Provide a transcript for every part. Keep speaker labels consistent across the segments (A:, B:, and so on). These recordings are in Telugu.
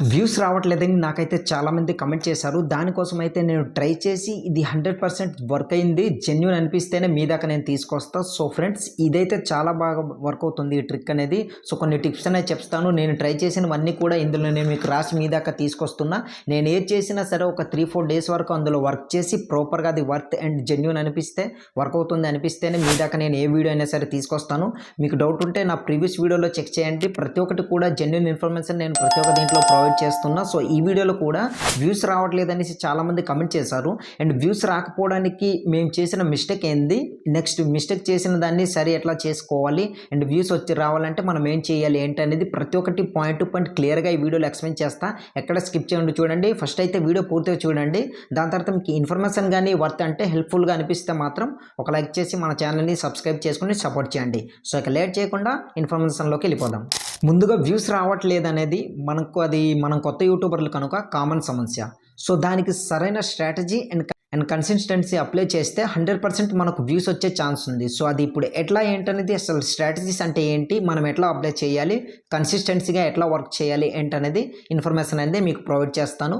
A: వ్యూస్ రావట్లేదని నాకైతే చాలామంది కమెంట్ చేశారు. దానికోసం అయితే నేను ట్రై చేసి ఇది 100% వర్క్ అయింది. జెన్యూన్ అనిపిస్తేనే మీ దాకా నేను తీసుకొస్తా. సో ఫ్రెండ్స్, ఇదైతే చాలా బాగా వర్క్ అవుతుంది ఈ ట్రిక్ అనేది. సో కొన్ని టిప్స్ అనేవి చెప్తాను. నేను ట్రై చేసినవన్నీ కూడా ఇందులో నేను మీకు రాసి మీ దాకా తీసుకొస్తున్నా. నేను ఏది చేసినా సరే ఒక 3-4 డేస్ వరకు అందులో వర్క్ చేసి ప్రాపర్గా అది వర్త్ అండ్ జెన్యూన్ అనిపిస్తే, వర్క్ అవుతుంది అనిపిస్తేనే మీ దాకా నేను ఏ వీడియో అయినా సరే తీసుకొస్తాను. మీకు డౌట్ ఉంటే నా ప్రీవియస్ వీడియోలో చెక్ చేయండి. ప్రతి ఒక్కటి కూడా జెన్యూన్ ఇన్ఫర్మేషన్ నేను ప్రతి ఒక్క దీంట్లో ప్రొవైడ్ చేస్తున్నా. సో ఈ వీడియోలో కూడా వ్యూస్ రావట్లేదు అనేసి చాలామంది కమెంట్ చేశారు. అండ్ వ్యూస్ రాకపోవడానికి మేము చేసిన మిస్టేక్ ఏంది, నెక్స్ట్ మిస్టేక్ చేసిన దాన్ని సరి ఎట్లా చేసుకోవాలి, అండ్ వ్యూస్ వచ్చి రావాలంటే మనం ఏం చేయాలి ఏంటి అనేది ప్రతి ఒక్కటి పాయింట్ టు పాయింట్ క్లియర్గా ఈ వీడియోలో ఎక్స్ప్లెయిన్ చేస్తా. ఎక్కడ స్కిప్ చేయండి, చూడండి. ఫస్ట్ అయితే వీడియో పూర్తిగా చూడండి. దాని తర్వాత మీకు ఇన్ఫర్మేషన్ కానీ వర్త్ అంటే హెల్ప్ఫుల్గా అనిపిస్తే మాత్రం ఒక లైక్ చేసి మన ఛానల్ని సబ్స్క్రైబ్ చేసుకుని సపోర్ట్ చేయండి. సో ఇక లేట్ చేయకుండా ఇన్ఫర్మేషన్లోకి వెళ్ళిపోదాం. ముందుగా వ్యూస్ రావట్లేదు అనేది మనం కొత్త యూట్యూబర్లు కనుక కామన్ సమస్య. సో దానికి సరైన స్ట్రాటజీ అండ్ కన్సిస్టెన్సీ అప్లై చేస్తే 100% మనకు వ్యూస్ వచ్చే ఛాన్స్ ఉంది. సో అది ఇప్పుడు ఎట్లా ఏంటనేది, అసలు స్ట్రాటజీస్ అంటే ఏంటి, మనం ఎట్లా అప్లై చేయాలి, కన్సిస్టెన్సీగా ఎట్లా వర్క్ చేయాలి ఏంటనేది ఇన్ఫర్మేషన్ అనేది మీకు ప్రొవైడ్ చేస్తాను.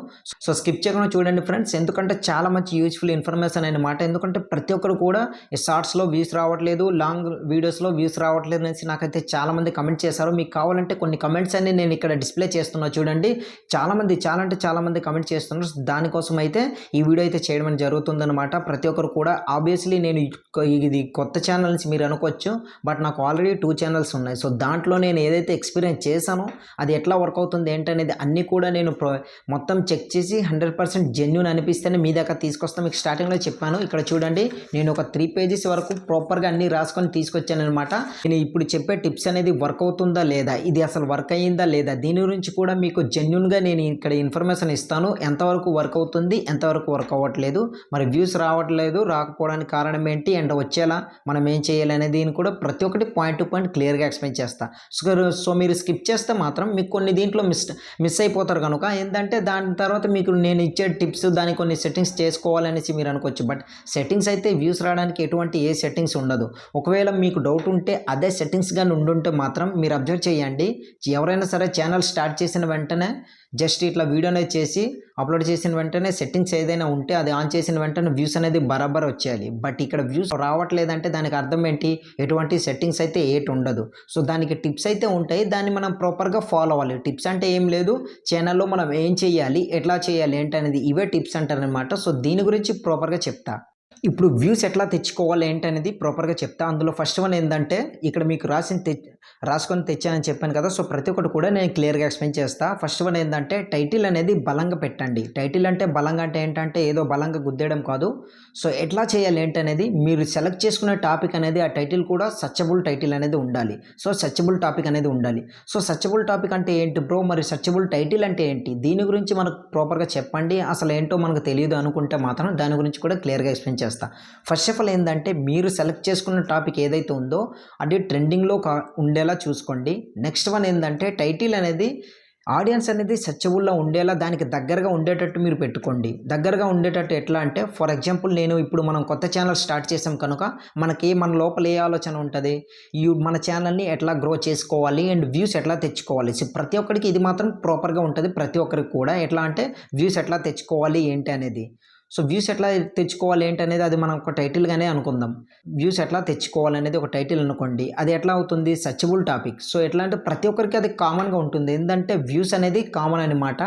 A: సో స్కిప్ చేయకుండా చూడండి ఫ్రెండ్స్, ఎందుకంటే చాలా మంచి యూజ్ఫుల్ ఇన్ఫర్మేషన్ అనమాట. ఎందుకంటే ప్రతి ఒక్కరు కూడా షార్ట్స్లో వ్యూస్ రావట్లేదు, లాంగ్ వీడియోస్లో వ్యూస్ రావట్లేదు అనేసి నాకైతే చాలామంది కమెంట్ చేశారు. మీకు కావాలంటే కొన్ని కమెంట్స్ అన్ని నేను ఇక్కడ డిస్ప్లే చేస్తున్నా చూడండి. చాలామంది కమెంట్ చేస్తున్నారు. దానికోసం అయితే ఈ వీడియో అయితే చేయడం జరుగుతుందన్నమాట. ప్రతి ఒక్కరు కూడా ఆబ్వియస్లీ నేను ఇది కొత్త ఛానల్స్ మీరు అనుకోవచ్చు, బట్ నాకు ఆల్రెడీ 2 ఛానల్స్ ఉన్నాయి. సో దాంట్లో నేను ఏదైతే ఎక్స్పీరియన్స్ చేశానో అది ఎట్లా వర్క్ అవుతుంది ఏంటనేది అన్నీ కూడా నేను మొత్తం చెక్ చేసి 100% జెన్యూన్ అనిపిస్తేనే మీ దాకా తీసుకొస్తాను. మీకు స్టార్టింగ్లో చెప్పాను, ఇక్కడ చూడండి నేను ఒక 3 పేజెస్ వరకు ప్రాపర్గా అన్నీ రాసుకొని తీసుకొచ్చాను అనమాట. నేను ఇప్పుడు చెప్పే టిప్స్ అనేది వర్క్ అవుతుందా లేదా, ఇది అసలు వర్క్ అయ్యిందా లేదా, దీని గురించి కూడా మీకు జెన్యూన్గా నేను ఇక్కడ ఇన్ఫర్మేషన్ ఇస్తాను. ఎంతవరకు వర్క్ అవుతుంది, ఎంతవరకు వర్క్ అవ్వట్లేదు, మరి వ్యూస్ రాకపోవడానికి కారణం ఏంటి, అండ్ వచ్చేలా మనం ఏం చేయాలి అనే దీన్ని కూడా ప్రతి ఒక్కటి పాయింట్ టు పాయింట్ క్లియర్గా ఎక్స్ప్లెయిన్ చేస్తా. సో మీరు స్కిప్ చేస్తే మాత్రం మీకు కొన్ని దీంట్లో మిస్ అయిపోతారు. కనుక ఏంటంటే దాని తర్వాత మీకు నేను ఇచ్చే టిప్స్ దానికి కొన్ని సెట్టింగ్స్ చేసుకోవాలనేసి మీరు అనుకోవచ్చు. బట్ సెట్టింగ్స్ అయితే వ్యూస్ రావడానికి ఎటువంటి ఏ సెట్టింగ్స్ ఉండదు. ఒకవేళ మీకు డౌట్ ఉంటే అదే సెట్టింగ్స్ కానీ ఉండుంటే మాత్రం మీరు అబ్జర్వ్ చేయండి. ఎవరైనా సరే ఛానల్ స్టార్ట్ చేసిన వెంటనే జస్ట్ ఇట్లా వీడియో అనేది చేసి అప్లోడ్ చేసిన వెంటనే సెట్టింగ్స్ ఏదైనా ఉంటే అది ఆన్ చేసిన వెంటనే వ్యూస్ అనేది బరాబర్ వచ్చేయాలి. బట్ ఇక్కడ వ్యూస్ రావట్లేదంటే దానికి అర్థం ఏంటి, ఎటువంటి సెట్టింగ్స్ అయితే ఉండదు. సో దానికి టిప్స్ అయితే ఉంటాయి, దాన్ని మనం ప్రాపర్గా ఫాలో అవ్వాలి. టిప్స్ అంటే ఏం లేదు, ఛానల్లో మనం ఏం చేయాలి, ఎట్లా చేయాలి ఏంటనేది ఇవే టిప్స్ అంటారనమాట. సో దీని గురించి ప్రాపర్గా చెప్తా. ఇప్పుడు వ్యూస్ ఎట్లా తెచ్చుకోవాలి ఏంటనేది ప్రాపర్గా చెప్తా. అందులో ఫస్ట్ వన్ ఏంటంటే, ఇక్కడ మీకు రాసుకొని తెచ్చానని చెప్పాను కదా. సో ప్రతి ఒక్కటి కూడా నేను క్లియర్గా ఎక్స్ప్లెయిన్ చేస్తా. ఫస్ట్ వన్ ఏంటంటే, టైటిల్ అనేది బలంగా పెట్టండి. టైటిల్ అంటే బలంగా అంటే ఏంటంటే ఏదో బలంగా గుద్దేయడం కాదు. సో ఎట్లా చేయాలి ఏంటనేది మీరు సెలెక్ట్ చేసుకునే టాపిక్ అనేది, ఆ టైటిల్ కూడా సర్చబుల్ టైటిల్ అనేది ఉండాలి. సో సర్చబుల్ టాపిక్ అనేది ఉండాలి. సో సర్చబుల్ టాపిక్ అంటే ఏంటి బ్రో, మరి సర్చబుల్ టైటిల్ అంటే ఏంటి, దీని గురించి మనకు ప్రాపర్గా చెప్పండి, అసలు ఏంటో మనకు తెలియదు అనుకుంటే మాత్రం దాని గురించి కూడా క్లియర్గా ఎక్స్ప్లెయిన్ చేస్తా. ఫస్ట్ ఆఫ్ ఆల్ ఏంటంటే, మీరు సెలెక్ట్ చేసుకున్న టాపిక్ ఏదైతే ఉందో అది ట్రెండింగ్లో ఉండేలా చూసుకోండి. నెక్స్ట్ వన్ ఏంటంటే, టైటిల్ అనేది ఆడియన్స్ అనేది సర్చబుల్లో ఉండేలా దానికి దగ్గరగా ఉండేటట్టు మీరు పెట్టుకోండి. దగ్గరగా ఉండేటట్టు ఎట్లా అంటే, ఫర్ ఎగ్జాంపుల్ మనం కొత్త ఛానల్ స్టార్ట్ చేసాం కనుక మన లోపల ఏ ఆలోచన ఉంటుంది, మన ఛానల్ని ఎట్లా గ్రో చేసుకోవాలి అండ్ వ్యూస్ ఎట్లా తెచ్చుకోవాలి. సో ప్రతి ఒక్కరికి ఇది మాత్రం ప్రాపర్గా ఉంటుంది. ప్రతి ఒక్కరికి కూడా ఎట్లా అంటే వ్యూస్ ఎట్లా తెచ్చుకోవాలి ఏంటి అనేది. సో వ్యూస్ ఎట్లా తెచ్చుకోవాలి ఏంటనేది అది మనం ఒక టైటిల్గానే అనుకుందాం. వ్యూస్ ఎట్లా తెచ్చుకోవాలనేది ఒక టైటిల్ అనుకోండి. అది ఎట్లా అవుతుంది, సర్చబుల్ టాపిక్. సో ఎట్లా అంటే ప్రతి ఒక్కరికి అది కామన్గా ఉంటుంది. ఏంటంటే వ్యూస్ అనేది కామన్ అనమాట.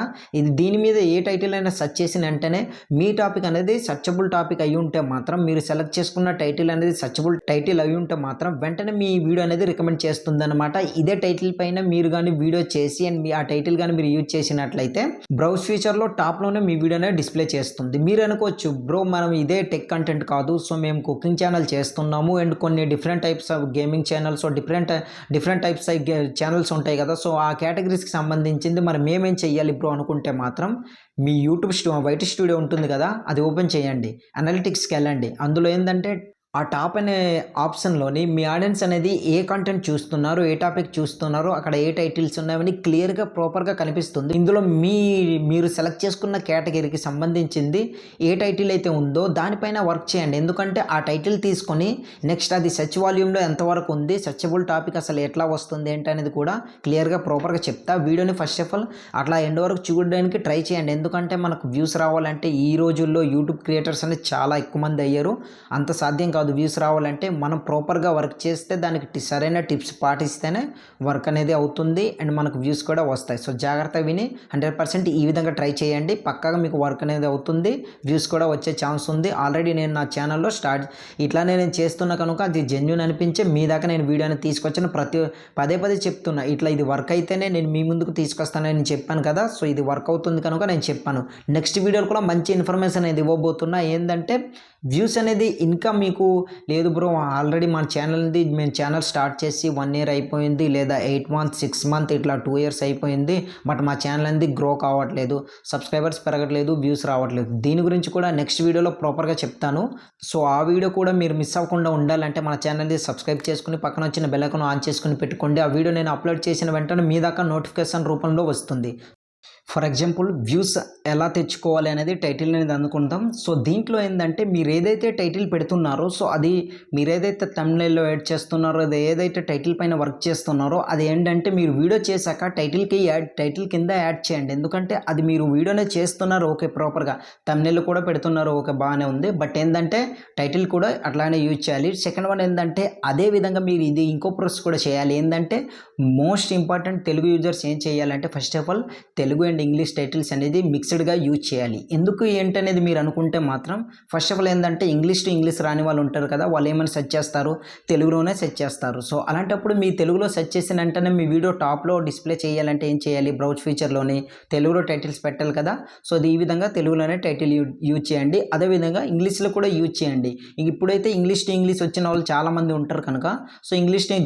A: దీని మీద ఏ టైటిల్ అయినా సెర్చ్ చేసిన వెంటనే మీ టాపిక్ అనేది సర్చబుల్ టాపిక్ అయి ఉంటే మాత్రం, మీరు సెలెక్ట్ చేసుకున్న టైటిల్ అనేది సర్చబుల్ టైటిల్ అయి ఉంటే మాత్రం వెంటనే మీ వీడియో అనేది రికమెండ్ చేస్తుంది అనమాట. ఇదే టైటిల్ పైన మీరు కానీ వీడియో చేసి అండ్ ఆ టైటిల్ కానీ మీరు యూజ్ చేసినట్లయితే బ్రౌజ్ ఫీచర్లో టాప్లోనే మీ వీడియో అనేది డిస్ప్లే చేస్తుంది. మీరు అనుకోవచ్చు, బ్రో మనం ఇదే టెక్ కంటెంట్ కాదు, సో మేము కుకింగ్ ఛానల్ చేస్తున్నాము అండ్ కొన్ని different types of gaming channels, different types of channels ఉంటాయి కదా. సో ఆ కేటగిరీస్కి సంబంధించింది మరి మేమేం చెయ్యాలి బ్రో అనుకుంటే మాత్రం, మీ యూట్యూబ్ వైట్ స్టూడియో ఉంటుంది కదా, అది ఓపెన్ చేయండి, అనలిటిక్స్కి వెళ్ళండి. అందులో ఏంటంటే ఆ టాప్ అనే ఆప్షన్‌లోని మీ ఆడియన్స్ అనేది ఏ కంటెంట్ చూస్తున్నారు, ఏ టాపిక్ చూస్తున్నారో, అక్కడ ఏ టైటిల్స్ ఉన్నాయని క్లియర్‌గా, ప్రాపర్‌గా కనిపిస్తుంది. ఇందులో మీరు సెలెక్ట్ చేసుకున్న కేటగిరీకి సంబంధించింది ఏ టైటిల్ అయితే ఉందో దానిపైన వర్క్ చేయండి. ఎందుకంటే ఆ టైటిల్ తీసుకొని నెక్స్ట్ అది సెర్చ్ వాల్యూమ్‌లో ఎంతవరకు ఉంది, సెర్చబుల్ టాపిక్ అసలు ఎట్లా వస్తుంది ఏంటనేది కూడా క్లియర్‌గా, ప్రాపర్‌గా చెప్తా. వీడియోని ఫస్ట్ ఆఫ్ ఆల్ అట్లా ఎండ్ వరకు చూడడానికి ట్రై చేయండి. ఎందుకంటే మనకు వ్యూస్ రావాలంటే ఈ రోజుల్లో యూట్యూబ్ క్రియేటర్స్ అనేది చాలా ఎక్కువ మంది అయ్యారు. అంత సాధ్యం కాదు వ్యూస్ రావాలంటే. మనం ప్రాపర్గా వర్క్ చేస్తే దానికి సరైన టిప్స్ పాటిస్తేనే వర్క్ అనేది అవుతుంది అండ్ మనకు వ్యూస్ కూడా వస్తాయి. సో జాగ్రత్తగా విని 100% ఈ విధంగా ట్రై చేయండి. పక్కాగా మీకు వర్క్ అనేది అవుతుంది, వ్యూస్ కూడా వచ్చే ఛాన్స్ ఉంది. ఆల్రెడీ నేను నా ఛానల్లో ఇట్లానే నేను చేస్తున్నా కనుక అది జెన్యూన్ అనిపించే మీ దాకా నేను వీడియోని తీసుకొచ్చిన పదే చెప్తున్నా. ఇట్లా ఇది వర్క్ అయితేనే నేను మీ ముందుకు తీసుకొస్తానని చెప్పాను కదా. సో ఇది వర్క్ అవుతుంది కనుక నేను చెప్పాను. నెక్స్ట్ వీడియోలో కూడా మంచి ఇన్ఫర్మేషన్ అనేది ఇవ్వబోతున్నా. ఏంటంటే వ్యూస్ అనేది ఇంకా మీకు లేదు బ్రో, ఆల్రెడీ మన మేము ఛానల్ స్టార్ట్ చేసి 1 year అయిపోయింది, లేదా 8 months 6 months ఇట్లా 2 years అయిపోయింది, బట్ మా ఛానల్ అనేది గ్రో కావట్లేదు, సబ్స్క్రైబర్స్ పెరగట్లేదు, వ్యూస్ రావట్లేదు. దీని గురించి కూడా నెక్స్ట్ వీడియోలో ప్రాపర్గా చెప్తాను. సో ఆ వీడియో కూడా మీరు మిస్ అవ్వకుండా ఉండాలంటే మన ఛానల్ని సబ్స్క్రైబ్ చేసుకుని పక్కన వచ్చిన బెల్ ఐకాన్ ఆన్ చేసుకుని పెట్టుకోండి. ఆ వీడియో నేను అప్లోడ్ చేసిన వెంటనే మీ దాకా నోటిఫికేషన్ రూపంలో వస్తుంది. ఫర్ ఎగ్జాంపుల్ వ్యూస్ ఎలా తెచ్చుకోవాలి అనేది టైటిల్ అనేది అనుకుందాం. సో దీంట్లో ఏంటంటే మీరు ఏదైతే టైటిల్ పెడుతున్నారో, సో అది మీరు ఏదైతే థంబ్నెయిల్లో యాడ్ చేస్తున్నారో, అది ఏదైతే టైటిల్ పైన వర్క్ చేస్తున్నారో అది ఏంటంటే మీరు వీడియో చేశాక టైటిల్ కింద యాడ్ చేయండి. ఎందుకంటే అది మీరు వీడియోనే చేస్తున్నారు ఓకే, ప్రాపర్గా థంబ్నెయిల్ కూడా పెడుతున్నారు ఓకే, బాగానే ఉంది, బట్ ఏంటంటే టైటిల్ కూడా అట్లానే యూజ్ చేయాలి. సెకండ్ వన్ ఏంటంటే అదే విధంగా మీరు ఇది ఇంకో ప్రాసెస్ కూడా చేయాలి. ఏంటంటే మోస్ట్ ఇంపార్టెంట్ తెలుగు యూజర్స్ ఏం చేయాలంటే first of all Telugu and English titles అనేది మిక్స్డ్గా యూజ్ చేయాలి. ఎందుకు ఏంటనేది మీరు అనుకుంటే మాత్రం ఫస్ట్ ఆఫ్ ఆల్ ఏంటంటే ఇంగ్లీష్ టు ఇంగ్లీష్ రాని వాళ్ళు ఉంటారు కదా, వాళ్ళు ఏమైనా సెర్చ్ చేస్తారు, తెలుగులోనే సెర్చ్ చేస్తారు. సో అలాంటప్పుడు మీ తెలుగులో సెర్చ్ చేసిన వెంటనే మీ వీడియో టాప్లో డిస్ప్లే చేయాలంటే ఏం చేయాలి, బ్రౌజ్ ఫీచర్లోని తెలుగులో టైటిల్స్ పెట్టాలి కదా. సో అది ఈ విధంగా తెలుగులోనే టైటిల్ యూజ్ చేయండి. అదేవిధంగా ఇంగ్లీష్లో కూడా యూజ్ చేయండి. ఇప్పుడైతే ఇంగ్లీష్ టు ఇంగ్లీష్ వచ్చిన వాళ్ళు చాలామంది ఉంటారు కనుక సో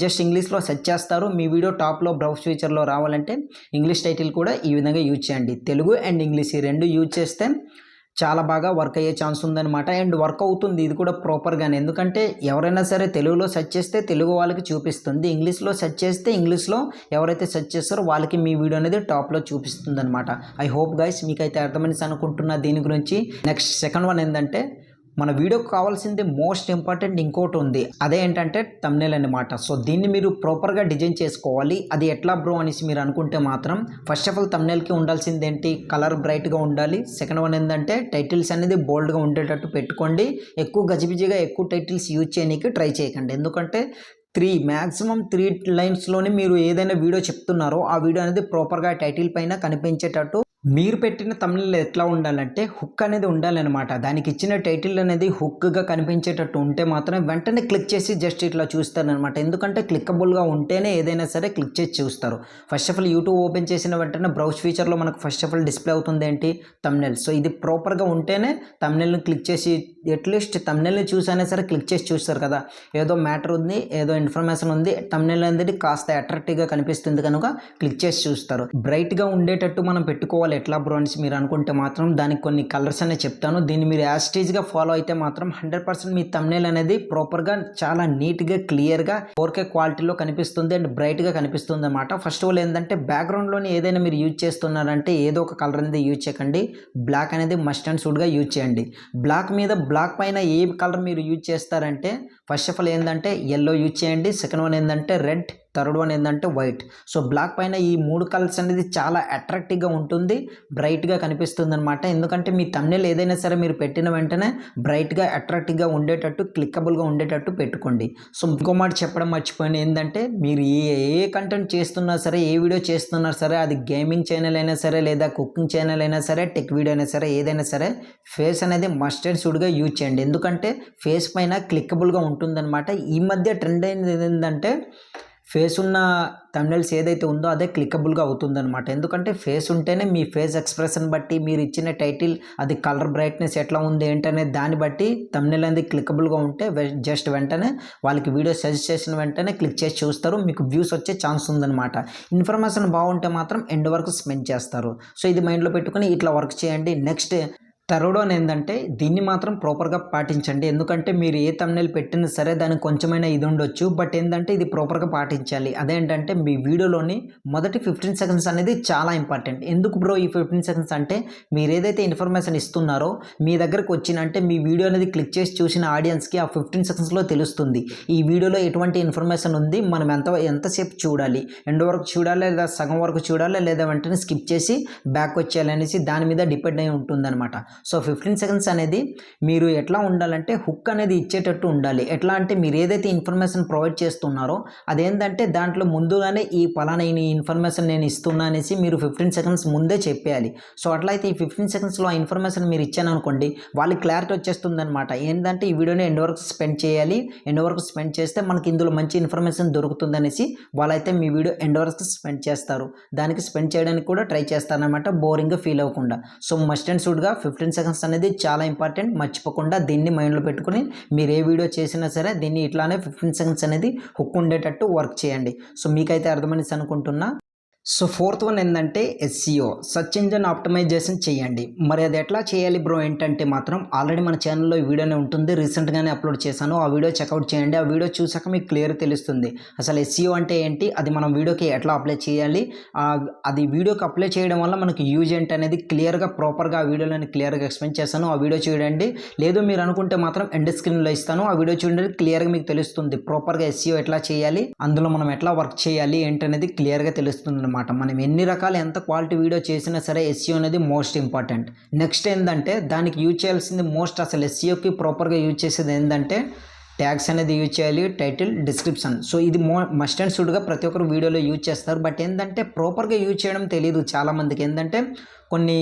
A: జస్ట్ ఇంగ్లీష్లో సెర్చ్ చేస్తారు. మీ వీడియో టాప్లో బ్రౌజ్ ఫీచర్లో రావాలంటే ఇంగ్లీష్ టైటిల్ కూడా ఈ విధంగా యూజ్ చేయండి. తెలుగు అండ్ ఇంగ్లీష్ ఈ రెండు యూజ్ చేస్తే చాలా బాగా వర్క్ అయ్యే ఛాన్స్ ఉందన్నమాట. అండ్ వర్క్ అవుతుంది ఇది కూడా ప్రాపర్గానే. ఎందుకంటే ఎవరైనా సరే తెలుగులో సెర్చ్ చేస్తే తెలుగు వాళ్ళకి చూపిస్తుంది, ఇంగ్లీష్లో సెర్చ్ చేస్తే ఇంగ్లీష్లో ఎవరైతే సెర్చ్ చేస్తారో వాళ్ళకి మీ వీడియో అనేది టాప్లో చూపిస్తుంది అనమాట. ఐ హోప్ గైస్ మీకైతే అర్థమని అనుకుంటున్నా దీని గురించి. నెక్స్ట్ సెకండ్ వన్ ఏంటంటే మన వీడియోకి కావాల్సింది మోస్ట్ ఇంపార్టెంట్ ఇంకోటి ఉంది, అదే ఏంటంటే థంబ్నెయిల్ అన్నమాట. సో దీన్ని మీరు ప్రాపర్గా డిజైన్ చేసుకోవాలి. అది ఎట్లా బ్రో అనేసి మీరు అనుకుంటే మాత్రం ఫస్ట్ ఆఫ్ ఆల్ థంబ్నెయిల్కి ఉండాల్సింది ఏంటి, కలర్ బ్రైట్గా ఉండాలి. సెకండ్ వన్ ఏంటంటే టైటిల్స్ అనేది బోల్డ్గా ఉండేటట్టు పెట్టుకోండి. ఎక్కువ గజిబిజిగా ఎక్కువ టైటిల్స్ యూజ్ చేయడానికి ట్రై చేయకండి. ఎందుకంటే మ్యాక్సిమం 3 లైన్స్లోనే మీరు ఏదైనా వీడియో చెప్తున్నారో ఆ వీడియో అనేది ప్రాపర్గా టైటిల్ పైన కనిపించేటట్టు మీరు పెట్టిన తమిళలో ఎట్లా ఉండాలంటే హుక్ అనేది ఉండాలన్నమాట. దానికి ఇచ్చిన టైటిల్ అనేది హుక్గా కనిపించేటట్టు ఉంటే మాత్రం వెంటనే క్లిక్ చేసి జస్ట్ ఇట్లా చూస్తారనమాట. ఎందుకంటే క్లిక్కబుల్గా ఉంటేనే ఏదైనా సరే క్లిక్ చేసి చూస్తారు. First of all YouTube open చేసిన వెంటనే బ్రౌజ్ ఫీచర్లో మనకు ఫస్ట్ ఆఫ్ ఆల్ డిస్ప్లే అవుతుంది ఏంటి, థంబ్నెయిల్. సో ఇది ప్రాపర్గా ఉంటేనే థంబ్నెయిల్ని క్లిక్ చేసి అట్లీస్ట్ థంబ్నెయిల్ని చూసైనా సరే క్లిక్ చేసి చూస్తారు కదా. ఏదో మ్యాటర్ ఉంది, ఏదో ఇన్ఫర్మేషన్ ఉంది, థంబ్నెయిల్ అనేది కాస్త అట్రాక్టివ్గా కనిపిస్తుంది కనుక క్లిక్ చేసి చూస్తారు. బ్రైట్గా ఉండేటట్టు మనం పెట్టుకోవాలి. ఎట్లా బ్రో అని మీరు అనుకుంటే మాత్రం దానికి కొన్ని కలర్స్ అనే చెప్తాను. దీన్ని మీరు యాస్టేజ్గా ఫాలో అయితే మాత్రం 100% మీ థంబ్నెయిల్ అనేది ప్రాపర్గా చాలా నీట్గా క్లియర్గా 4K క్వాలిటీలో కనిపిస్తుంది అండ్ బ్రైట్గా కనిపిస్తుంది అన్నమాట. ఫస్ట్ ఆఫ్ ఆల్ ఏంటంటే బ్యాక్గ్రౌండ్లోని ఏదైనా మీరు యూజ్ చేస్తున్నారంటే ఏదో ఒక కలర్ అనేది యూజ్ చేయకండి. బ్లాక్ అనేది మస్ట్ అండ్ షుడ్గా యూజ్ చేయండి. బ్లాక్ పైన ఏ కలర్ మీరు యూజ్ చేస్తారంటే ఫస్ట్ ఆఫ్ ఆల్ ఏంటంటే ఎల్లో యూజ్ చేయండి. సెకండ్ వన్ ఏంటంటే రెడ్, థర్డ్ వన్ ఏంటంటే వైట్. సో బ్లాక్ పైన ఈ 3 కలర్స్ అనేది చాలా అట్రాక్టివ్గా ఉంటుంది, బ్రైట్గా కనిపిస్తుంది అనమాట. ఎందుకంటే మీ థంబ్నెయిల్ ఏదైనా సరే మీరు పెట్టిన వెంటనే బ్రైట్గా అట్రాక్టివ్గా ఉండేటట్టు క్లిక్కబుల్గా ఉండేటట్టు పెట్టుకోండి. సో ఇంకో మాట చెప్పడం మర్చిపోయింది ఏంటంటే మీరు ఏ కంటెంట్ చేస్తున్నా సరే, ఏ వీడియో చేస్తున్నా సరే, అది గేమింగ్ ఛానల్ అయినా సరే, లేదా కుకింగ్ ఛానల్ అయినా సరే, టెక్ వీడియో అయినా సరే, ఏదైనా సరే ఫేస్ అనేది మస్ట్ అండ్ షుడ్గా యూజ్ చేయండి. ఎందుకంటే ఫేస్ పైన క్లిక్కబుల్గా ఉంటుందన్నమాట. ఈ మధ్య ట్రెండ్ అయింది ఏంటంటే ఫేస్ ఉన్న థంబ్నెయిల్స్ ఏదైతే ఉందో అదే క్లిక్కబుల్గా అవుతుందన్నమాట. ఎందుకంటే ఫేస్ ఉంటేనే మీ ఫేస్ ఎక్స్ప్రెషన్ బట్టి మీరు ఇచ్చిన టైటిల్ అది కలర్ బ్రైట్నెస్ ఎట్లా ఉంది ఏంటనే దాన్ని బట్టి థంబ్నెయిల్ అనేది క్లిక్కబుల్గా ఉంటే జస్ట్ వెంటనే వాళ్ళకి వీడియో సజెస్ట్ చేసిన వెంటనే క్లిక్ చేసి చూస్తారు, మీకు వ్యూస్ వచ్చే ఛాన్స్ ఉందన్నమాట. ఇన్ఫర్మేషన్ బాగుంటే మాత్రం ఎండ్ వరకు స్పెండ్ చేస్తారు. సో ఇది మైండ్లో పెట్టుకుని ఇట్లా వర్క్ చేయండి. నెక్స్ట్ థర్డ్ వన్ ఏంటంటే దీన్ని మాత్రం ప్రాపర్గా పాటించండి. ఎందుకంటే మీరు ఏ థంబ్నెయిల్ పెట్టినా సరే దానికి కొంచెమైనా ఇది ఉండొచ్చు, బట్ ఏంటంటే ఇది ప్రాపర్గా పాటించాలి. అదేంటంటే మీ వీడియోలోని మొదటి 15 సెకండ్స్ అనేది చాలా ఇంపార్టెంట్. ఎందుకు బ్రో ఈ 15 సెకండ్స్ అంటే మీరు ఏదైతే ఇన్ఫర్మేషన్ ఇస్తున్నారో మీ దగ్గరకు వచ్చినంటే మీ వీడియో అనేది క్లిక్ చేసి చూసిన ఆడియన్స్కి ఆ 15 సెకండ్స్లో తెలుస్తుంది ఈ వీడియోలో ఎటువంటి ఇన్ఫర్మేషన్ ఉంది, మనం ఎంతసేపు చూడాలి, ఎండ్ వరకు చూడాలి లేదా సగం వరకు చూడాలి లేదా వెంటనే స్కిప్ చేసి బ్యాక్ వచ్చేయాలి అనేసి దాని మీద డిపెండ్ అయి ఉంటుందన్నమాట. సో 15 సెకండ్స్ అనేది మీరు ఎట్లా ఉండాలంటే హుక్ అనేది ఇచ్చేటట్టు ఉండాలి. ఎట్లా అంటే మీరు ఏదైతే ఇన్ఫర్మేషన్ ప్రొవైడ్ చేస్తున్నారో అదేంటంటే దాంట్లో ముందుగానే ఈ పలానా ఈ ఇన్ఫర్మేషన్ నేను ఇస్తున్నా అనేసి మీరు 15 సెకండ్స్ ముందే చెప్పేయాలి. సో అట్లయితే ఈ 15 సెకండ్స్లో ఆ ఇన్ఫర్మేషన్ మీరు ఇచ్చాననుకోండి వాళ్ళకి క్లారిటీ వచ్చేస్తుంది అనమాట. ఏంటంటే ఈ వీడియోని ఎండ్ వరకు స్పెండ్ చేయాలి, ఎండ్ వరకు స్పెండ్ చేస్తే మనకి ఇందులో మంచి ఇన్ఫర్మేషన్ దొరుకుతుంది అనేసి వాళ్ళైతే మీ వీడియో ఎండ్ వరకు స్పెండ్ చేస్తారు. దానికి స్పెండ్ చేయడానికి కూడా ట్రై చేస్తారనమాట, బోరింగ్గా ఫీల్ అవ్వకుండా. సో మస్ట్ అండ్ షుడ్గా 15 సెకండ్స్ అనేది చాలా ఇంపార్టెంట్. మర్చిపోకుండా దీన్ని మైండ్లో పెట్టుకుని మీరు ఏ వీడియో చేసినా సరే దీన్ని ఇట్లానే 15 సెకండ్స్ అనేది హుక్ ఉండేటట్టు వర్క్ చేయండి. సో మీకైతే అర్థమనేసి అనుకుంటున్నా. సో ఫోర్త్ వన్ ఏంటంటే ఎస్ఈఓ, సర్చ్ ఇంజిన్ ఆప్టిమైజేషన్ చేయండి. మరి అది ఎట్లా చేయాలి బ్రో ఏంటంటే మాత్రం ఆల్రెడీ మన ఛానల్లో ఈ వీడియోనే ఉంటుంది, రీసెంట్గానే అప్లోడ్ చేశాను. ఆ వీడియో చెక్అవుట్ చేయండి. ఆ వీడియో చూసాక మీకు క్లియర్ తెలుస్తుంది అసలు ఎస్ఈఓ అంటే ఏంటి, అది మనం వీడియోకి ఎట్లా అప్లై చేయాలి, అది వీడియోకి అప్లై చేయడం వల్ల మనకి యూజ్ ఏంటి అనేది క్లియర్గా ప్రాపర్గా ఆ వీడియోలోని క్లియర్గా ఎక్స్ప్లెయిన్ చేశాను. ఆ వీడియో చూడండి. లేదు మీరు అనుకుంటే మాత్రం ఎండ్ స్క్రీన్లో ఇస్తాను, ఆ వీడియో చూడండి. క్లియర్గా మీకు తెలుస్తుంది ప్రాపర్గా ఎస్ఈఓ ఎట్లా చేయాలి, అందులో మనం ఎట్లా వర్క్ చేయాలి ఏంటనేది క్లియర్గా తెలుస్తుంది. మనం ఎన్ని రకాల ఎంత క్వాలిటీ వీడియో చేసినా సరే ఎస్ఈఓ అనేది మోస్ట్ ఇంపార్టెంట్. నెక్స్ట్ ఏంటంటే దానికి యూజ్ చేయాల్సింది అసలు ఎస్ఈఓకి ప్రాపర్గా యూజ్ చేసేది ఏంటంటే ట్యాగ్స్ అనేది యూజ్ చేయాలి, టైటిల్, డిస్క్రిప్షన్. సో ఇది మస్ట్ అండ్ షుడ్గా ప్రతి ఒక్కరు వీడియోలో యూజ్ చేస్తారు. బట్ ఏంటంటే ప్రాపర్గా యూజ్ చేయడం తెలియదు చాలామందికి. ఏంటంటే కొన్ని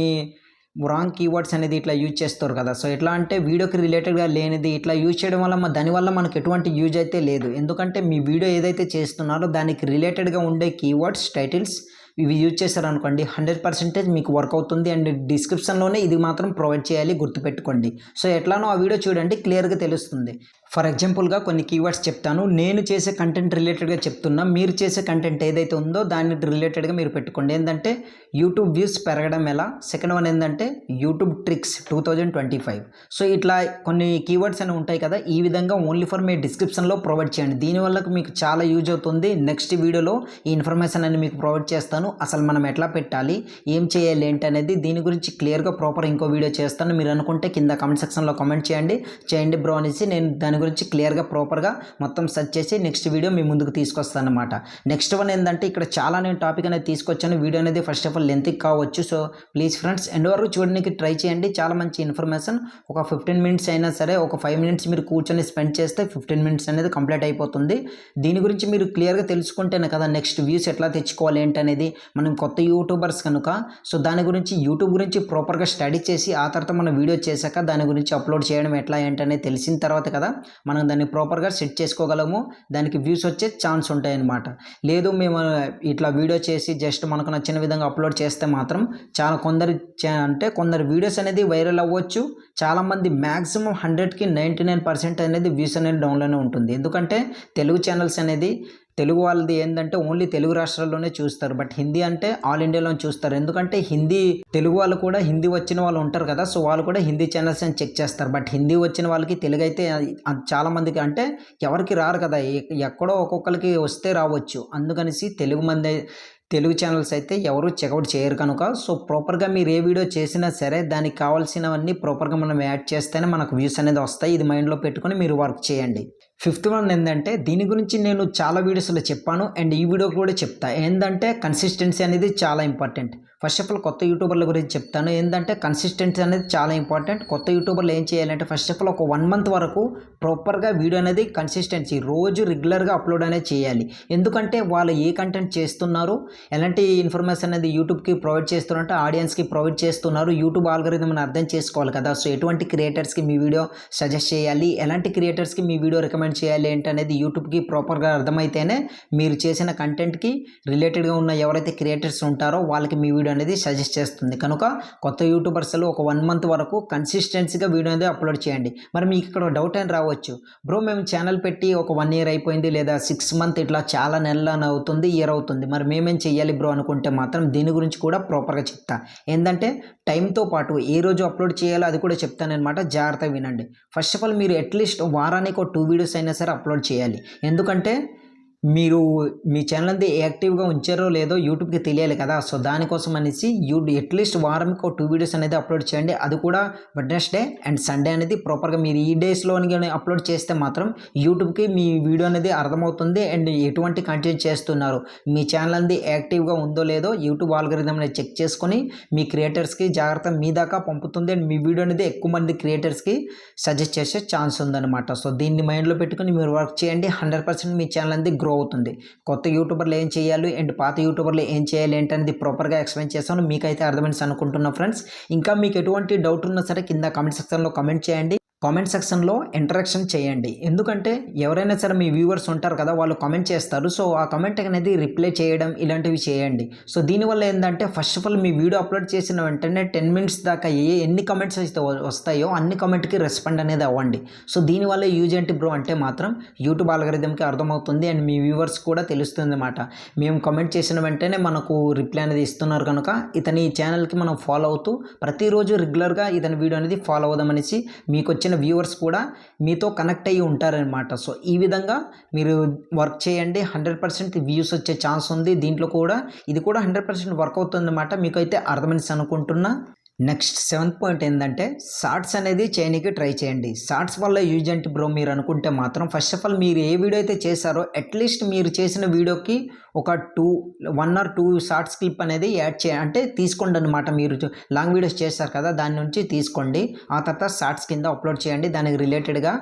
A: రాంగ్ కీవర్డ్స్ అనేది ఇట్లా యూజ్ చేస్తారు కదా. సో ఎట్లా అంటే వీడియోకి రిలేటెడ్గా లేనిది ఇట్లా యూజ్ చేయడం వల్ల దానివల్ల మనకు ఎటువంటి యూజ్ అయితే లేదు. ఎందుకంటే మీ వీడియో ఏదైతే చేస్తున్నారో దానికి రిలేటెడ్గా ఉండే కీవర్డ్స్, టైటిల్స్ ఇవి యూజ్ చేశారనుకోండి 100% మీకు వర్క్ అవుతుంది. అండ్ డిస్క్రిప్షన్లోనే ఇది మాత్రం ప్రొవైడ్ చేయాలి, గుర్తుపెట్టుకోండి. సో ఎట్లానో ఆ వీడియో చూడండి, క్లియర్గా తెలుస్తుంది. ఫర్ ఎగ్జాంపుల్గా కొన్ని కీవర్డ్స్ చెప్తాను, నేను చేసే కంటెంట్ రిలేటెడ్గా చెప్తున్నా, మీరు చేసే కంటెంట్ ఏదైతే ఉందో దాని రిలేటెడ్గా మీరు పెట్టుకోండి. ఏంటంటే యూట్యూబ్ వ్యూస్ పెరగడం ఎలా, సెకండ్ వన్ ఏంటంటే యూట్యూబ్ ట్రిక్స్ 2025. సో ఇట్లా కొన్ని కీవర్డ్స్ అనేవి ఉంటాయి కదా, ఈ విధంగా ఓన్లీ ఫర్ మీ డిస్క్రిప్షన్లో ప్రొవైడ్ చేయండి. దీనివల్ల మీకు చాలా యూజ్ అవుతుంది. నెక్స్ట్ వీడియోలో ఈ ఇన్ఫర్మేషన్ అని మీకు ప్రొవైడ్ చేస్తాను. అసలు మనం ఎట్లా పెట్టాలి, ఏం చేయాలి ఏంటి అనేది దీని గురించి క్లియర్గా ప్రాపర్ ఇంకో వీడియో చేస్తాను. మీరు అనుకుంటే కింద కామెంట్ సెక్షన్లో కామెంట్ చేయండి బ్రో అనేసి నేను దాని గురించి క్లియర్గా ప్రాపర్గా మొత్తం సెర్చ్ చేసి నెక్స్ట్ వీడియో మీ ముందుకు తీసుకొస్తాను అనమాట. నెక్స్ట్ వన్ ఏంటంటే ఇక్కడ చాలా నేను టాపిక్ అనేది తీసుకొచ్చాను. వీడియో అనేది ఫస్ట్ ఆఫ్ ఆల్ లెంత్ కావచ్చు. సో ప్లీజ్ ఫ్రెండ్స్ ఎండ్ వరకు చూడడానికి ట్రై చేయండి. చాలా మంచి ఇన్ఫర్మేషన్. ఒక 15 మినిట్స్ అయినా సరే, ఒక 5 మినిట్స్ మీరు కూర్చొని స్పెండ్ చేస్తే 15 మినిట్స్ అనేది కంప్లీట్ అయిపోతుంది. దీని గురించి మీరు క్లియర్గా తెలుసుకుంటేనే కదా నెక్స్ట్ వ్యూస్ ఎట్లా తెచ్చుకోవాలి ఏంటనేది. మనం కొత్త యూట్యూబర్స్ కనుక సో దాని గురించి యూట్యూబ్ గురించి ప్రాపర్గా స్టడీ చేసి ఆ తర్వాత మనం వీడియో చేశాక దాని గురించి అప్లోడ్ చేయడం ఎట్లా ఏంటనేది తెలిసిన తర్వాత కదా మనం దాన్ని ప్రాపర్గా సెట్ చేసుకోగలము, దానికి వ్యూస్ వచ్చే ఛాన్స్ ఉంటాయన్నమాట. లేదు మేము ఇట్లా వీడియో చేసి జస్ట్ మనకు నచ్చిన విధంగా అప్లోడ్ చేస్తే మాత్రం చాలా కొందరు వీడియోస్ అనేది వైరల్ అవ్వచ్చు. చాలామంది మ్యాక్సిమం 100కి 99% అనేది వ్యూస్ అనేది డౌన్లోనే ఉంటుంది. ఎందుకంటే తెలుగు ఛానల్స్ అనేది తెలుగు వాళ్ళది ఏంటంటే ఓన్లీ తెలుగు రాష్ట్రాల్లోనే చూస్తారు. బట్ హిందీ అంటే ఆల్ ఇండియాలో చూస్తారు. ఎందుకంటే తెలుగు వాళ్ళు కూడా హిందీ వచ్చిన వాళ్ళు ఉంటారు కదా, సో వాళ్ళు కూడా హిందీ ఛానల్స్ అని చెక్ చేస్తారు. బట్ హిందీ వచ్చిన వాళ్ళకి తెలుగు అయితే చాలామందికి అంటే ఎవరికి రారు కదా, ఎక్కడో ఒక్కొక్కరికి వస్తే రావచ్చు. అందుకనేసి తెలుగు ఛానల్స్ అయితే ఎవరు చెక్అవుట్ చేయరు కనుక సో ప్రాపర్గా మీరు ఏ వీడియో చేసినా సరే దానికి కావాల్సినవన్నీ ప్రాపర్గా మనం యాడ్ చేస్తేనే మనకు వ్యూస్ అనేది వస్తాయి. ఇది మైండ్లో పెట్టుకొని మీరు వర్క్ చేయండి. ఫిఫ్త్ వన్ ఏంటంటే దీని గురించి నేను చాలా వీడియోస్లో చెప్పాను అండ్ ఈ వీడియో కూడా చెప్తా. ఏంటంటే కన్సిస్టెన్సీ అనేది చాలా ఇంపార్టెంట్. ఫస్ట్ ఆఫ్ ఆల్ కొత్త యూట్యూబర్ల గురించి చెప్తాను. ఏంటంటే కన్సిస్టెన్సీ అనేది చాలా ఇంపార్టెంట్. కొత్త యూట్యూబర్లు ఏం చేయాలంటే ఫస్ట్ ఆఫ్ ఆల్ ఒక 1 మంత్ వరకు ప్రాపర్గా వీడియో అనేది కన్సిస్టెన్సీ రోజు రెగ్యులర్గా అప్లోడ్ అనేది చేయాలి. ఎందుకంటే వాళ్ళు ఏ కంటెంట్ చేస్తున్నారు, ఎలాంటి ఇన్ఫర్మేషన్ అనేది యూట్యూబ్కి ప్రొవైడ్ చేస్తున్నారంటే ఆడియన్స్కి ప్రొవైడ్ చేస్తున్నారు. యూట్యూబ్ ఆల్గరిథంని అర్థం చేసుకోవాలి కదా. సో ఎటువంటి క్రియేటర్స్కి మీ వీడియో సజెస్ట్ చేయాలి, ఎలాంటి క్రియేటర్స్కి మీ వీడియో రికమెండ్ చేయాలి ఏంటనేది యూట్యూబ్కి ప్రాపర్గా అర్థమైతేనే మీరు చేసిన కంటెంట్కి రిలేటెడ్గా ఉన్న ఎవరైతే క్రియేటర్స్ ఉంటారో వాళ్ళకి మీ వీడియో వీడియో అనేది సజెస్ట్ చేస్తుంది. కనుక కొత్త యూట్యూబర్స్లో ఒక 1 మంత్ వరకు కన్సిస్టెన్సీగా వీడియో అనేది అప్లోడ్ చేయండి. మరి మీకు ఇక్కడ డౌట్ అని రావచ్చు, బ్రో మేము ఛానల్ పెట్టి ఒక 1 ఇయర్ అయిపోయింది లేదా 6 మంత్ ఇట్లా చాలా నెలలు అవుతుంది, ఇయర్ అవుతుంది, మరి మేమేం చెయ్యాలి బ్రో అనుకుంటే మాత్రం దీని గురించి కూడా ప్రాపర్గా చెప్తా. ఏంటంటే టైంతో పాటు ఏ రోజు అప్లోడ్ చేయాలో అది కూడా చెప్తానమాట, జాగ్రత్తగా వినండి. ఫస్ట్ ఆఫ్ ఆల్ మీరు అట్లీస్ట్ వారానికి ఒక 2 వీడియోస్ అయినా సరే అప్లోడ్ చేయాలి. ఎందుకంటే మీరు మీ ఛానల్ అంతా యాక్టివ్గా ఉంచారో లేదో యూట్యూబ్కి తెలియాలి కదా. సో దానికోసం అనేసి అట్లీస్ట్ వారానికి ఒక 2 వీడియోస్ అనేది అప్లోడ్ చేయండి. అది కూడా వెడ్నెస్డే అండ్ సండే అనేది ప్రాపర్గా మీరు ఈ డేస్లోని అప్లోడ్ చేస్తే మాత్రం యూట్యూబ్కి మీ వీడియో అనేది అర్థమవుతుంది అండ్ ఎటువంటి కంటెంట్ చేస్తున్నారు, మీ ఛానల్ అనేది యాక్టివ్గా ఉందో లేదో యూట్యూబ్ ఆల్గరిథం అనేది చెక్ చేసుకొని మీ క్రియేటర్స్కి జాగ్రత్త మీ దాకా పంపుతుంది అండ్ మీ వీడియో అనేది ఎక్కువ మంది క్రియేటర్స్కి సజెస్ట్ చేసే ఛాన్స్ ఉందన్నమాట. సో దీన్ని మైండ్లో పెట్టుకుని మీరు వర్క్ చేయండి. 100% మీ ఛానల్ అనేది గ్రో అవుతుంది. కొత్త యూట్యూబర్లు ఏం చేయాలి అండ్ పాత యూట్యూబర్లు ఏం చేయాలి ఏంటనేది ప్రాపర్గా ఎక్స్ప్లెయిన్ చేస్తాను. మీకైతే అర్థమైంది అనుకుంటున్నా ఫ్రెండ్స్. ఇంకా మీకు ఎటువంటి డౌట్ ఉన్నా సరే కింద కామెంట్ సెక్షన్లో కామెంట్ చేయండి. కామెంట్ సెక్షన్లో ఇంటరాక్షన్ చేయండి. ఎందుకంటే ఎవరైనా సరే మీ వ్యూవర్స్ ఉంటారు కదా, వాళ్ళు కామెంట్ చేస్తారు. సో ఆ కామెంట్ అనేది రిప్లై చేయడం ఇలాంటివి చేయండి. సో దీనివల్ల ఏంటంటే first of all me video upload చేసిన వెంటనే 10 మినిట్స్ దాకా ఎన్ని కామెంట్స్ అయితే వస్తాయో అన్ని కామెంట్కి రెస్పాండ్ అనేది అవ్వండి. సో దీనివల్ల యూజ్ ఏంటి బ్రో అంటే మాత్రం యూట్యూబ్ ఆల్గరిథంకి అర్థమవుతుంది అండ్ మీ వ్యూవర్స్ కూడా తెలుస్తుంది అన్నమాట. మేము కామెంట్ చేసిన వెంటనే మనకు రిప్లై అనేది ఇస్తున్నారు కనుక ఇతని ఛానల్కి మనం ఫాలో అవుతూ ప్రతిరోజు రెగ్యులర్గా ఇతని వీడియో అనేది ఫాలో అవుదామనేసి మీకు వచ్చిన వ్యూవర్స్ కూడా మీతో కనెక్ట్ అయ్యి ఉంటారనమాట. సో ఈ విధంగా మీరు వర్క్ చేయండి. 100% వ్యూస్ వచ్చే ఛాన్స్ ఉంది. దీంట్లో కూడా ఇది కూడా 100% వర్క్ అవుతుంది అన్నమాట. మీకైతే అర్థమైంది అనుకుంటున్నా. నెక్స్ట్ 7th పాయింట్ ఏంటంటే షార్ట్స్ అనేది చేయడానికి ట్రై చేయండి. షార్ట్స్ వల్ల యూజ్ ఏంటి బ్రో మీరు అనుకుంటే మాత్రం ఫస్ట్ ఆఫ్ ఆల్ మీరు ఏ వీడియో అయితే చేశారో అట్లీస్ట్ మీరు చేసిన వీడియోకి ఒక 1 or 2 షార్ట్స్ క్లిప్ అనేది యాడ్ అంటే తీసుకోండి అనమాట. మీరు లాంగ్ వీడియోస్ చేస్తారు కదా, దాని నుంచి తీసుకోండి. ఆ తర్వాత షార్ట్స్ కింద అప్లోడ్ చేయండి. దానికి రిలేటెడ్గా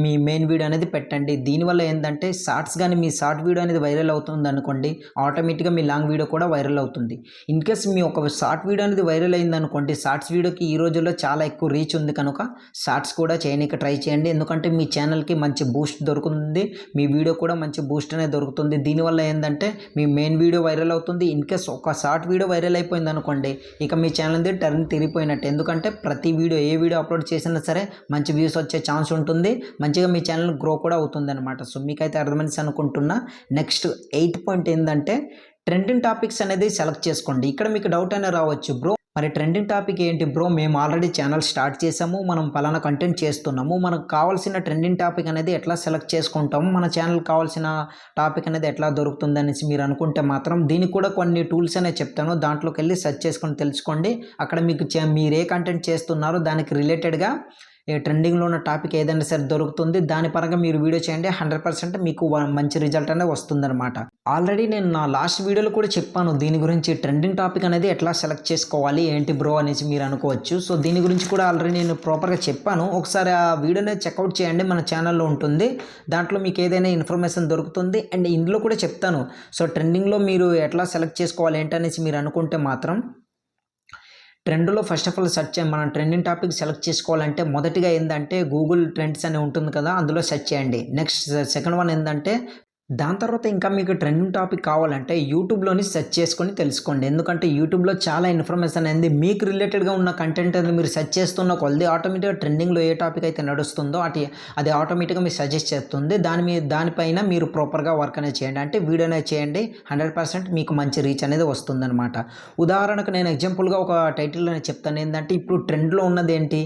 A: మీ మెయిన్ వీడియో అనేది పెట్టండి. దీనివల్ల ఏంటంటే షార్ట్స్ కానీ మీ షార్ట్ వీడియో అనేది వైరల్ అవుతుంది అనుకోండి, ఆటోమేటిక్గా మీ లాంగ్ వీడియో కూడా వైరల్ అవుతుంది. ఇన్ కేస్ మీ ఒక షార్ట్ వీడియో అనేది వైరల్ అయింది అనుకోండి, షార్ట్స్ వీడియోకి ఈ రోజుల్లో చాలా ఎక్కువ రీచ్ ఉంది కనుక షార్ట్స్ కూడా చేయడానికి ట్రై చేయండి. ఎందుకంటే మీ ఛానల్కి మంచి బూస్ట్ దొరుకుతుంది, మీ వీడియో కూడా మంచి బూస్ట్ అనేది దొరుకుతుంది. దీనివల్ల ఏంటంటే మీ మెయిన్ వీడియో వైరల్ అవుతుంది. ఇన్ కేస్ ఒక షార్ట్ వీడియో వైరల్ అయిపోయింది అనుకోండి, ఇక మీ ఛానల్ అనేది టర్న్ తిరిగిపోయినట్టు. ఎందుకంటే ప్రతి వీడియో ఏ వీడియో అప్లోడ్ చేసినా సరే మంచి వ్యూస్ వచ్చే ఛాన్స్ ఉంటుంది, మంచిగా మీ ఛానల్ గ్రో కూడా అవుతుంది అనమాట. సో మీకైతే అర్థమైంది అనుకుంటున్నా. నెక్స్ట్ 8th పాయింట్ ఏంటంటే ట్రెండింగ్ టాపిక్స్ అనేది సెలెక్ట్ చేసుకోండి. ఇక్కడ మీకు డౌట్ అనేది రావచ్చు, బ్రో మరి ట్రెండింగ్ టాపిక్ ఏంటి బ్రో, మేము ఆల్రెడీ ఛానల్ స్టార్ట్ చేసాము, మనం పలానా కంటెంట్ చేస్తున్నాము, మనకు కావాల్సిన ట్రెండింగ్ టాపిక్ అనేది ఎట్లా సెలెక్ట్ చేసుకుంటాము, మన ఛానల్ కావాల్సిన టాపిక్ అనేది ఎట్లా దొరుకుతుంది అనేసి మీరు అనుకుంటే మాత్రం దీనికి కూడా కొన్ని టూల్స్ అనేది చెప్తాను. దాంట్లోకి వెళ్ళి సెర్చ్ చేసుకొని తెలుసుకోండి. అక్కడ మీకు మీరు ఏ కంటెంట్ చేస్తున్నారో దానికి రిలేటెడ్గా ట్రెండింగ్లో ఉన్న టాపిక్ ఏదైనా సరే దొరుకుతుంది. దాని పరంగా మీరు వీడియో చేయండి. 100% మీకు మంచి రిజల్ట్ అనేది వస్తుందన్నమాట. ఆల్రెడీ నేను నా లాస్ట్ వీడియోలో కూడా చెప్పాను దీని గురించి, ట్రెండింగ్ టాపిక్ అనేది ఎట్లా సెలెక్ట్ చేసుకోవాలి ఏంటి బ్రో అనేసి మీరు అనుకోవచ్చు. సో దీని గురించి కూడా ఆల్రెడీ నేను ప్రాపర్గా చెప్పాను. ఒకసారి ఆ వీడియోని చెక్అవుట్ చేయండి, మన ఛానల్లో ఉంటుంది. దాంట్లో మీకు ఏదైనా ఇన్ఫర్మేషన్ దొరుకుతుంది అండ్ ఇందులో కూడా చెప్తాను. సో ట్రెండింగ్లో మీరు ఎట్లా సెలెక్ట్ చేసుకోవాలి ఏంటనేసి మీరు అనుకుంటే మాత్రం ట్రెండ్లో ఫస్ట్ ఆఫ్ ఆల్ సెర్చ్ మనం ట్రెండింగ్ టాపిక్ సెలెక్ట్ చేసుకోవాలంటే మొదటిగా ఏంటంటే గూగుల్ ట్రెండ్స్ అని ఉంటుంది కదా, అందులో సెర్చ్ చేయండి. నెక్స్ట్ సెకండ్ వన్ ఏంటంటే దాని తర్వాత ఇంకా మీకు ట్రెండింగ్ టాపిక్ కావాలంటే యూట్యూబ్లోని సెర్చ్ చేసుకొని తెలుసుకోండి. ఎందుకంటే యూట్యూబ్లో చాలా ఇన్ఫర్మేషన్ అనేది మీకు రిలేటెడ్గా ఉన్న కంటెంట్ అనేది మీరు సెర్చ్ చేస్తున్న కొద్ది ఆటోమేటిక్గా ట్రెండింగ్లో ఏ టాపిక్ అయితే నడుస్తుందో అది ఆటోమేటిక్గా మీరు సజెస్ట్ చేస్తుంది. దానిపైన మీరు ప్రాపర్గా వర్క్ అనేది చేయండి, అంటే వీడియో అనేది చేయండి. 100% మీకు మంచి రీచ్ అనేది వస్తుందన్నమాట. ఉదాహరణకు నేను ఎగ్జాంపుల్గా ఒక టైటిల్ అనేది చెప్తాను. ఏంటంటే ఇప్పుడు ట్రెండ్లో ఉన్నది ఏంటి,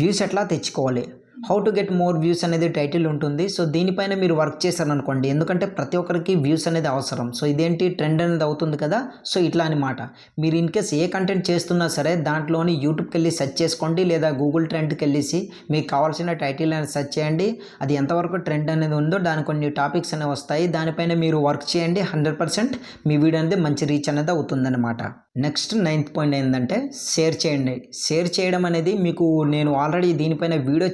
A: వ్యూస్ ఎట్లా తెచ్చుకోవాలి, how to get more views అనేది టైటిల్ ఉంటుంది. సో దీనిపైన మీరు వర్క్ చేశారనుకోండి, ఎందుకంటే ప్రతి ఒక్కరికి వ్యూస్ అనేది అవసరం. సో ఇదేంటి ట్రెండ్ అనేది అవుతుంది కదా, సో ఇట్లా అనమాట. మీరు ఇన్ కేస్ ఏ కంటెంట్ చేస్తున్నా సరే దాంట్లోని యూట్యూబ్కి వెళ్ళి సెర్చ్ చేసుకోండి, లేదా గూగుల్ ట్రెండ్కి వెళ్ళేసి మీకు కావాల్సిన టైటిల్ అనేది సెర్చ్ చేయండి. అది ఎంతవరకు ట్రెండ్ అనేది ఉందో దాని కొన్ని టాపిక్స్ అనేవి వస్తాయి, దానిపైన మీరు వర్క్ చేయండి. 100% మీ వీడియో అనేది మంచి రీచ్ అనేది అవుతుందన్నమాట. నెక్స్ట్ 9th పాయింట్ ఏంటంటే షేర్ చేయండి. షేర్ చేయడం అనేది మీకు నేను ఆల్రెడీ దీనిపైన వీడియో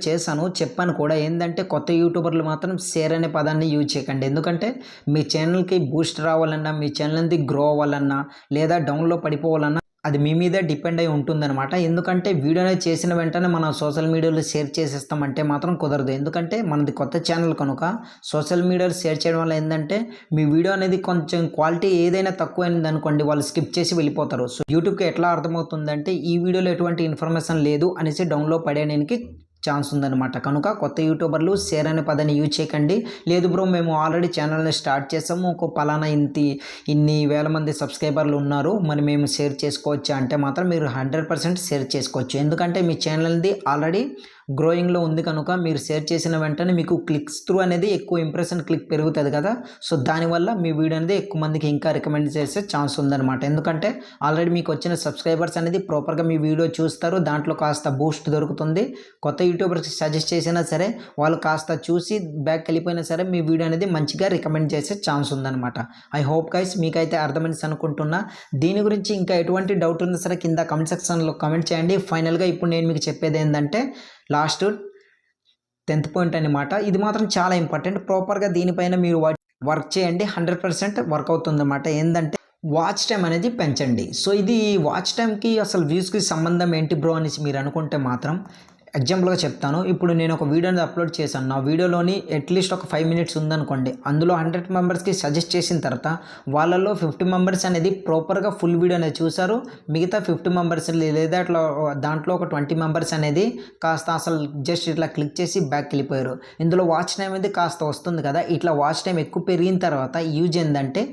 A: చెప్పాను కూడా. ఏంటంటే కొత్త యూట్యూబర్లు మాత్రం షేర్ అనే పదాన్ని యూజ్ చేయకండి. ఎందుకంటే మీ ఛానల్కి బూస్ట్ రావాలన్నా, మీ ఛానల్ అనేది గ్రో అవ్వాలన్నా, లేదా డౌన్లో పడిపోవాలన్నా అది మీ మీదే డిపెండ్ అయి ఉంటుందన్నమాట. ఎందుకంటే వీడియో అనేది చేసిన వెంటనే మనం సోషల్ మీడియాలో షేర్ చేసేస్తామంటే మాత్రం కుదరదు. ఎందుకంటే మనది కొత్త ఛానల్ కనుక సోషల్ మీడియాలో షేర్ చేయడం వల్ల ఏందంటే మీ వీడియో అనేది కొంచెం క్వాలిటీ ఏదైనా తక్కువైందనుకోండి వాళ్ళు స్కిప్ చేసి వెళ్ళిపోతారు. సో యూట్యూబ్‌కి ఎట్లా అర్థమవుతుందంటే ఈ వీడియోలో ఎటువంటి ఇన్ఫర్మేషన్ లేదు అనేసి డౌన్‌లో పడేయడానికి ఛాన్స్ ఉందన్నమాట. కనుక కొత్త యూట్యూబర్లు షేర్ అనే పదాన్ని యూజ్ చేయకండి. లేదు బ్రో మేము ఆల్రెడీ ఛానల్‌ని స్టార్ట్ చేసాము. ఒక పలానా ఇన్ని వేల మంది సబ్స్క్రైబర్లు ఉన్నారు. మరి మేము షేర్ చేసుకోవచ్చా అంటే మాత్రం మీరు 100% షేర్ చేసుకోవచ్చు. ఎందుకంటే మీ ఛానల్‌ది ఆల్రెడీ గ్రోయింగ్‌లో ఉంది కనుక మీరు షేర్ చేసిన వెంటనే మీకు క్లిక్స్ త్రూ అనేది ఎక్కువ ఇంప్రెషన్ క్లిక్ పెరుగుతుంది కదా. సో దానివల్ల మీ వీడియో అనేది ఎక్కువ మందికి ఇంకా రికమెండ్ చేసే ఛాన్స్ ఉందన్నమాట. ఎందుకంటే ఆల్రెడీ మీకు వచ్చిన సబ్స్క్రైబర్స్ అనేది ప్రాపర్గా మీ వీడియో చూస్తారు. దాంట్లో కాస్త బూస్ట్ దొరుకుతుంది. కొత్త యూట్యూబర్స్కి సజెస్ట్ చేసినా సరే వాళ్ళు కాస్త చూసి బ్యాక్ వెళ్ళిపోయినా సరే మీ వీడియో అనేది మంచిగా రికమెండ్ చేసే ఛాన్స్ ఉందన్నమాట. ఐ హోప్ గైస్ మీకైతే అర్థమైంది అనుకుంటున్నా. దీని గురించి ఇంకా ఎటువంటి డౌట్ ఉన్నా సరే కింద కమెంట్ సెక్షన్లో కమెంట్ చేయండి. ఫైనల్గా ఇప్పుడు నేను మీకు చెప్పేది ఏంటంటే లాస్ట్ 10th పాయింట్ అనమాట. ఇది మాత్రం చాలా ఇంపార్టెంట్. ప్రాపర్గా దీనిపైన మీరు వర్క్ చేయండి. 100% వర్క్ అవుతుందన్నమాట. ఏంటంటే వాచ్ టైం అనేది పెంచండి. సో ఇది వాచ్ టైంకి అసలు వ్యూస్కి సంబంధం ఏంటి బ్రో అనేసి మీరు అనుకుంటే మాత్రం ఎగ్జాంపుల్గా చెప్తాను. ఇప్పుడు నేను ఒక వీడియోని అప్లోడ్ చేశాను. నా వీడియోలోని అట్లీస్ట్ ఒక 5 minutes ఉందనుకోండి. అందులో 100 మెంబర్స్కి సజెస్ట్ చేసిన తర్వాత వాళ్ళలో 50 మెంబర్స్ అనేది ప్రాపర్గా ఫుల్ వీడియో అనేది చూసారు. మిగతా 50 మెంబర్స్ లేదా దాంట్లో ఒక 20 మెంబర్స్ అనేది కాస్త అసలు జస్ట్ ఇట్లా క్లిక్ చేసి బ్యాక్ వెళ్ళిపోయారు. ఇందులో వాచ్ టైం అనేది కాస్త వస్తుంది కదా. ఇట్లా వాచ్ టైం ఎక్కువ పెరిగిన తర్వాత యూజ్ ఏంటంటే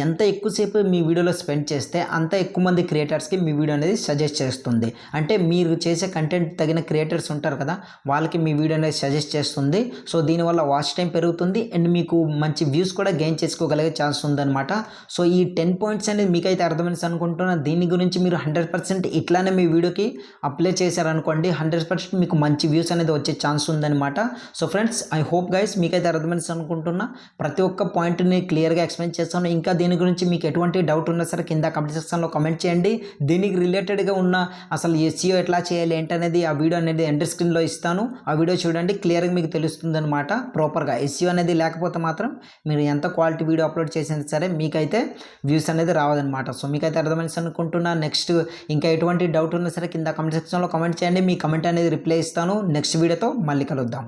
A: ఎంత ఎక్కువసేపు మీ వీడియోలో స్పెండ్ చేస్తే అంత ఎక్కువ మంది క్రియేటర్స్కి మీ వీడియో అనేది సజెస్ట్ చేస్తుంది. అంటే మీరు చేసే కంటెంట్ తగిన క్రియేటర్స్ ఉంటారు కదా వాళ్ళకి మీ వీడియో అనేది సజెస్ట్ చేస్తుంది. సో దీనివల్ల వాచ్ టైం పెరుగుతుంది అండ్ మీకు మంచి వ్యూస్ కూడా గెయిన్ చేసుకోగలిగే ఛాన్స్ ఉందన్నమాట. సో ఈ 10 పాయింట్స్ అనేది మీకైతే అర్థమైంది అనుకుంటున్నా. దీని గురించి మీరు 100% ఇట్లానే మీ వీడియోకి అప్లై చేశారనుకోండి 100% మీకు మంచి వ్యూస్ అనేది వచ్చే ఛాన్స్ ఉందన్నమాట. So friends I hope guys మీకైతే అర్థమైంది అనుకుంటున్నా. ప్రతి ఒక్క పాయింట్ని క్లియర్గా ఎక్స్ప్లెయిన్ చేస్తాను. ఇంకా దీని గురించి మీకు ఎటువంటి డౌట్ ఉన్నా సరే కింద కమెంట్ సెక్షన్లో కమెంట్ చేయండి. దీనికి రిలేటెడ్గా ఉన్న అసలు SEO ఎట్లా చేయాలి ఏంటనేది ఆ వీడియో అనేది ఎండ్ స్క్రీన్లో ఇస్తాను. ఆ వీడియో చూడండి క్లియర్గా మీకు తెలుస్తుంది అనమాట. ప్రాపర్గా SEO అనేది లేకపోతే మాత్రం మీరు ఎంత క్వాలిటీ వీడియో అప్లోడ్ చేసినా సరే మీకైతే వ్యూస్ అనేది రావదనమాట. సో మీకైతే అర్థమైంది అనుకుంటున్నా. నెక్స్ట్ ఇంకా ఎటువంటి డౌట్ ఉన్నా సరే కింద కమెంట్ సెక్షన్లో కమెంట్ చేయండి. మీ కమెంట్ అనేది రిప్లై ఇస్తాను. నెక్స్ట్ వీడియోతో మళ్ళీ కలుద్దాం.